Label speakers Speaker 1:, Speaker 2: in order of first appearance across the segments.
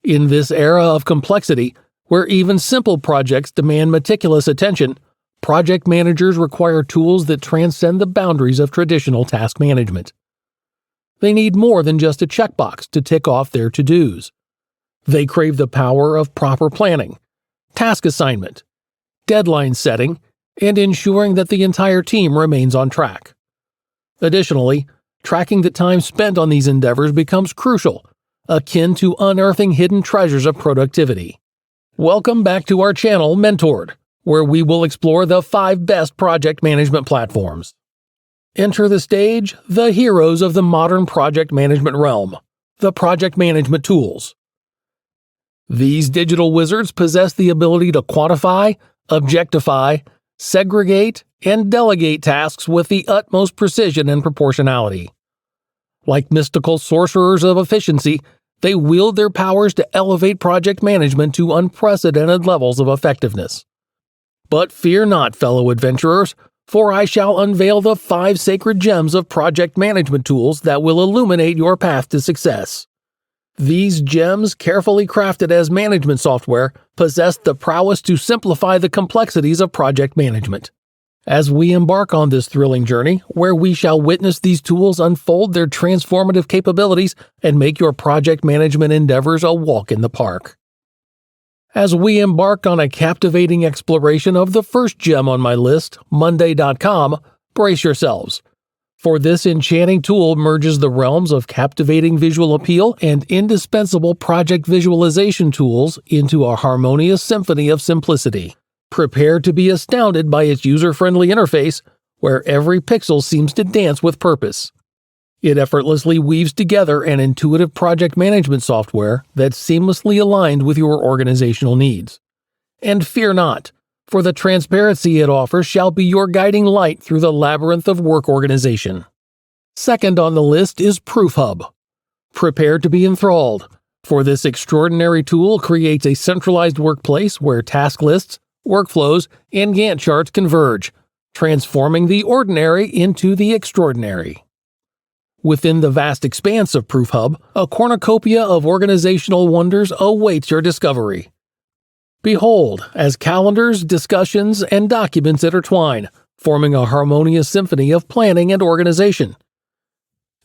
Speaker 1: In this era of complexity, where even simple projects demand meticulous attention, project managers require tools that transcend the boundaries of traditional task management. They need more than just a checkbox to tick off their to-dos. They crave the power of proper planning, task assignment, deadline setting, and ensuring that the entire team remains on track. Additionally, tracking the time spent on these endeavors becomes crucial, akin to unearthing hidden treasures of productivity. Welcome back to our channel, Mentored, where we will explore the 5 best project management platforms. Enter the stage, the heroes of the modern project management realm, the project management tools. These digital wizards possess the ability to quantify, objectify, segregate, and delegate tasks with the utmost precision and proportionality. Like mystical sorcerers of efficiency, they wield their powers to elevate project management to unprecedented levels of effectiveness. But fear not, fellow adventurers, for I shall unveil the 5 sacred gems of project management tools that will illuminate your path to success. These gems, carefully crafted as management software, possess the prowess to simplify the complexities of project management. As we embark on this thrilling journey, where we shall witness these tools unfold their transformative capabilities and make your project management endeavors a walk in the park. As we embark on a captivating exploration of the first gem on my list, Monday.com, brace yourselves. For this enchanting tool merges the realms of captivating visual appeal and indispensable project visualization tools into a harmonious symphony of simplicity. Prepare to be astounded by its user-friendly interface, where every pixel seems to dance with purpose. It effortlessly weaves together an intuitive project management software that's seamlessly aligned with your organizational needs. And fear not, for the transparency it offers shall be your guiding light through the labyrinth of work organization. Second on the list is ProofHub. Prepare to be enthralled, for this extraordinary tool creates a centralized workplace where task lists, workflows, and Gantt charts converge, transforming the ordinary into the extraordinary. Within the vast expanse of ProofHub, a cornucopia of organizational wonders awaits your discovery. Behold, as calendars, discussions, and documents intertwine, forming a harmonious symphony of planning and organization.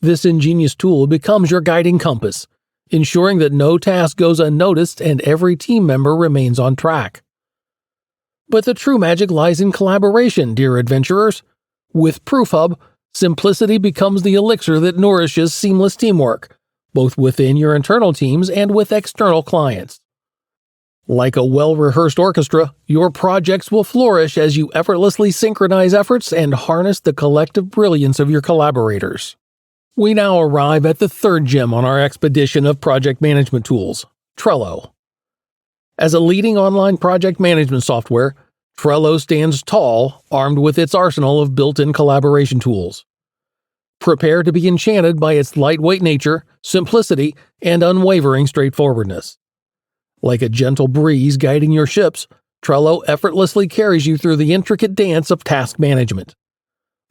Speaker 1: This ingenious tool becomes your guiding compass, ensuring that no task goes unnoticed and every team member remains on track. But the true magic lies in collaboration, dear adventurers. With ProofHub, simplicity becomes the elixir that nourishes seamless teamwork, both within your internal teams and with external clients. Like a well-rehearsed orchestra, your projects will flourish as you effortlessly synchronize efforts and harness the collective brilliance of your collaborators. We now arrive at the third gem on our expedition of project management tools, Trello. As a leading online project management software, Trello stands tall, armed with its arsenal of built-in collaboration tools. Prepare to be enchanted by its lightweight nature, simplicity, and unwavering straightforwardness. Like a gentle breeze guiding your ships, Trello effortlessly carries you through the intricate dance of task management.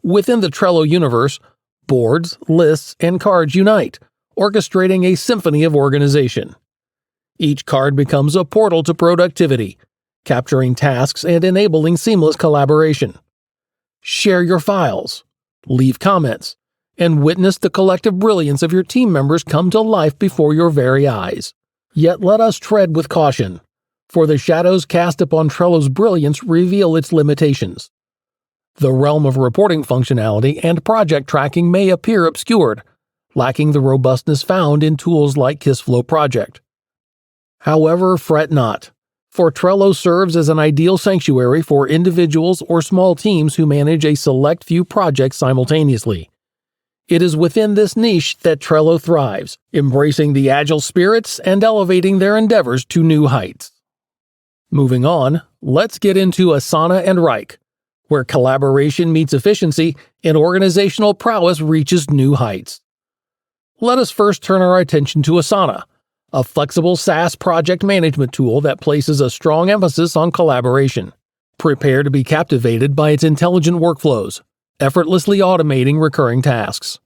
Speaker 1: Within the Trello universe, boards, lists, and cards unite, orchestrating a symphony of organization. Each card becomes a portal to productivity, capturing tasks and enabling seamless collaboration. Share your files, leave comments, and witness the collective brilliance of your team members come to life before your very eyes. Yet let us tread with caution, for the shadows cast upon Trello's brilliance reveal its limitations. The realm of reporting functionality and project tracking may appear obscured, lacking the robustness found in tools like KissFlow Project. However, fret not, for Trello serves as an ideal sanctuary for individuals or small teams who manage a select few projects simultaneously. It is within this niche that Trello thrives, embracing the agile spirits and elevating their endeavors to new heights. Moving on, let's get into Asana and Reich, where collaboration meets efficiency and organizational prowess reaches new heights. Let us first turn our attention to Asana, a flexible SaaS project management tool that places a strong emphasis on collaboration. Prepare to be captivated by its intelligent workflows, effortlessly automating recurring tasks.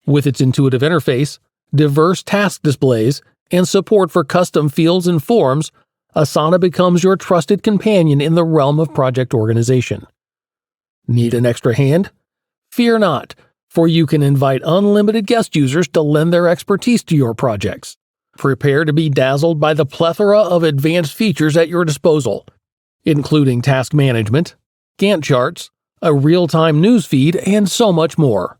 Speaker 1: With its intuitive interface, diverse task displays, and support for custom fields and forms, Asana becomes your trusted companion in the realm of project organization. Need an extra hand? Fear not, for you can invite unlimited guest users to lend their expertise to your projects. Prepare to be dazzled by the plethora of advanced features at your disposal, including task management, Gantt charts, a real-time news feed, and so much more.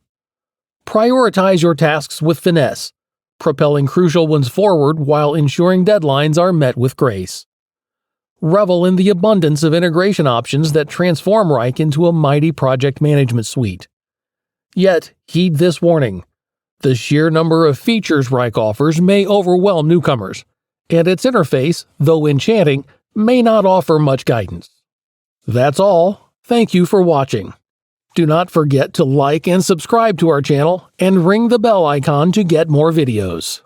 Speaker 1: Prioritize your tasks with finesse, propelling crucial ones forward while ensuring deadlines are met with grace. Revel in the abundance of integration options that transform Wrike into a mighty project management suite. Yet, heed this warning. The sheer number of features Wrike offers may overwhelm newcomers, and its interface, though enchanting, may not offer much guidance. That's all. Thank you for watching. Do not forget to like and subscribe to our channel and ring the bell icon to get more videos.